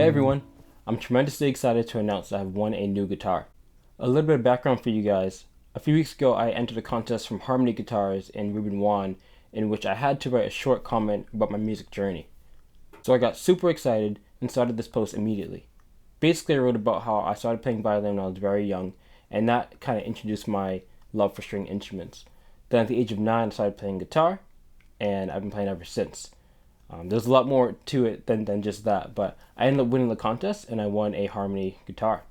everyone, I'm tremendously excited to announce that I've won a new guitar. A little bit of background for you guys. A few weeks ago I entered a contest from Harmony Guitars in Reuben Wan in which I had to write a short comment about my music journey. So I got super excited and started this post immediately. Basically I wrote about how I started playing violin when I was very young, and that kind of introduced my love for string instruments. Then at the age of 9 I started playing guitar, and I've been playing ever since. There's a lot more to it than just that, but I ended up winning the contest and I won a Harmony guitar.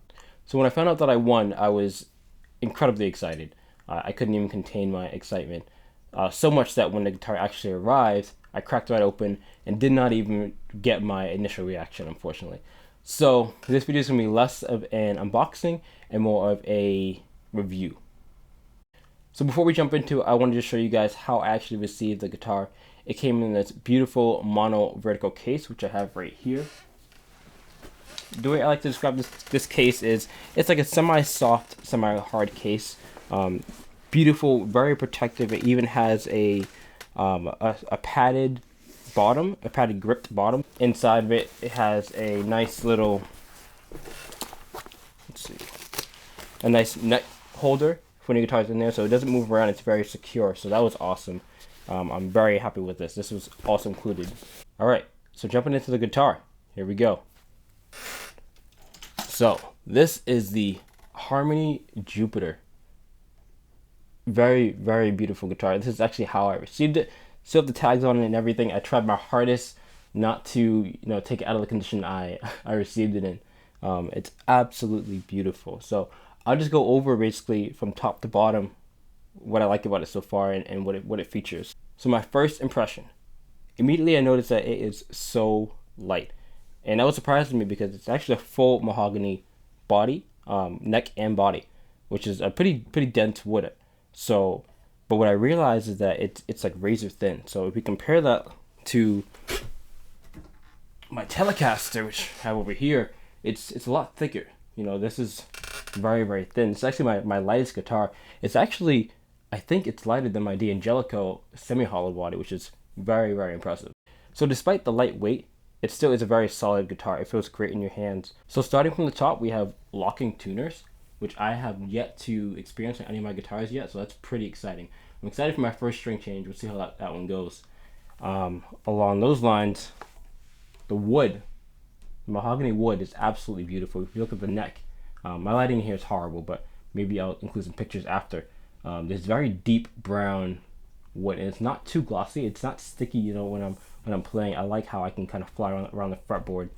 So when I found out that I won, I was incredibly excited. I couldn't even contain my excitement. So much that when the guitar actually arrived, I cracked it right open and did not even get my initial reaction, unfortunately. So this video is going to be less of an unboxing and more of a review. So before we jump into it, I wanted to show you guys how I actually received the guitar. It came in this beautiful mono vertical case, which I have right here. The way I like to describe this case is, it's like a semi-soft, semi-hard case. Beautiful, very protective. It even has a padded bottom, a padded gripped bottom. Inside of it, it has a nice little, a nice neck holder for the guitars in there, so it doesn't move around. It's very secure, so that was awesome. I'm very happy with this. This was also included. Alright, so jumping into the guitar. Here we go. So, this is the Harmony Jupiter. Very, very beautiful guitar. This is actually how I received it. Still have the tags on it and everything. I tried my hardest not to, take it out of the condition I received it in. It's absolutely beautiful. So, I'll just go over basically from top to bottom what I like about it so far and what it features. So my first impression, immediately I noticed that it is so light, and that was surprising to me because it's actually a full mahogany body, neck and body, which is a pretty dense wood. So, but what I realized is that it's like razor thin. So if we compare that to my Telecaster, which I have over here, it's a lot thicker. This is very, very thin. It's actually my lightest guitar. It's actually, I think it's lighter than my D'Angelico semi-hollow body, which is very, very impressive. So despite the light weight, it still is a very solid guitar. It feels great in your hands. So starting from the top, we have locking tuners, which I have yet to experience on any of my guitars yet, so that's pretty exciting. I'm excited for my first string change. We'll see how that one goes. Along those lines, the wood, the mahogany wood is absolutely beautiful. If you look at the neck, my lighting here is horrible, but maybe I'll include some pictures after. There's very deep brown wood, and it's not too glossy. It's not sticky, when I'm playing. I like how I can kind of fly around the fretboard.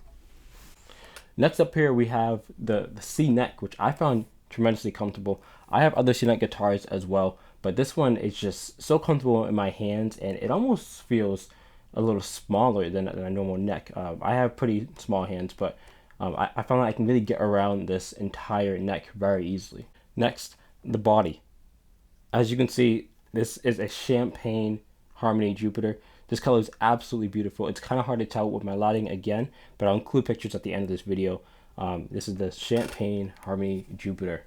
Next up here we have the C neck, which I found tremendously comfortable. I have other C neck guitars as well, but this one is just so comfortable in my hands, and it almost feels a little smaller than a normal neck. I have pretty small hands, but I found that I can really get around this entire neck very easily. Next, the body. As you can see, this is a champagne Harmony Jupiter. This color is absolutely beautiful. It's kind of hard to tell with my lighting again, but I'll include pictures at the end of this video. This is the champagne Harmony Jupiter.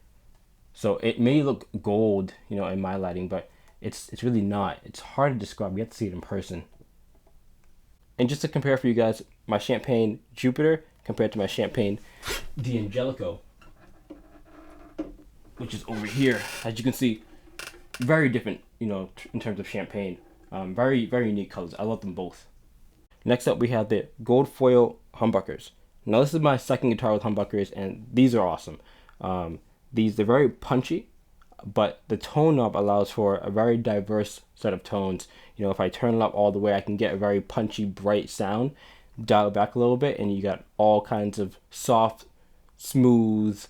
So it may look gold, in my lighting, but it's really not. It's hard to describe. You have to see it in person. And just to compare for you guys, my champagne Jupiter compared to my champagne D'Angelico, which is over here. As you can see, very different, in terms of champagne. Very, very unique colors. I love them both. Next up, we have the gold foil humbuckers. Now, this is my second guitar with humbuckers, and these are awesome. They're very punchy, but the tone knob allows for a very diverse set of tones. If I turn it up all the way, I can get a very punchy, bright sound. Dial it back a little bit, and you got all kinds of soft, smooth,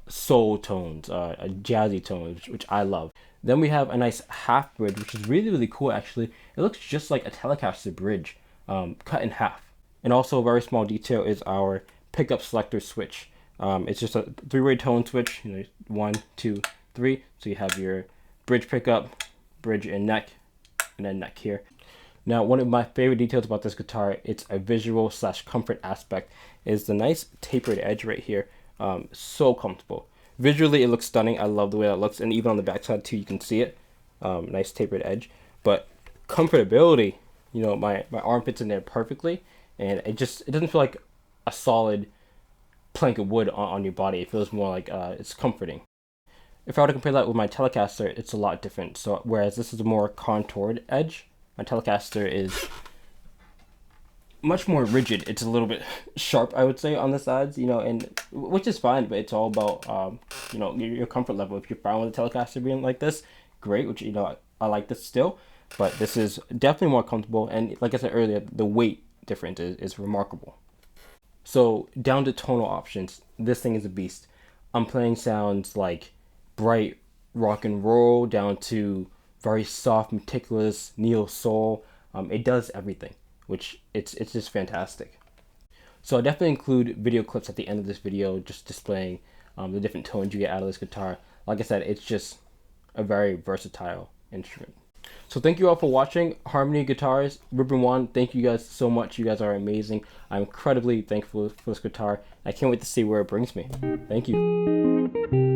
soul tones, jazzy tones, which I love. Then we have a nice half bridge, which is really, really cool actually. It looks just like a Telecaster bridge, cut in half. And also a very small detail is our pickup selector switch. It's just a 3-way tone switch, 1, 2, 3. So you have your bridge pickup, bridge and neck, and then neck here. Now, one of my favorite details about this guitar, it's a visual / comfort aspect, is the nice tapered edge right here. So comfortable. Visually, it looks stunning. I love the way that looks, and even on the backside too, you can see it. Nice tapered edge. But comfortability, my arm fits in there perfectly, and it doesn't feel like a solid plank of wood on your body. It feels more like it's comforting. If I were to compare that with my Telecaster, it's a lot different. So whereas this is a more contoured edge, my Telecaster is much more rigid. It's a little bit sharp, I would say, on the sides, and which is fine, but it's all about your comfort level. If you're fine with the Telecaster being like this, great. Which I like this still, but this is definitely more comfortable. And like I said earlier, the weight difference is remarkable. So down to tonal options, this thing is a beast. I'm playing sounds like bright rock and roll down to very soft, meticulous neo soul. It does everything, which it's just fantastic. So I'll definitely include video clips at the end of this video, just displaying the different tones you get out of this guitar. Like I said, it's just a very versatile instrument. So thank you all for watching Harmony Guitars. Ruben Wan, thank you guys so much. You guys are amazing. I'm incredibly thankful for this guitar. I can't wait to see where it brings me. Thank you.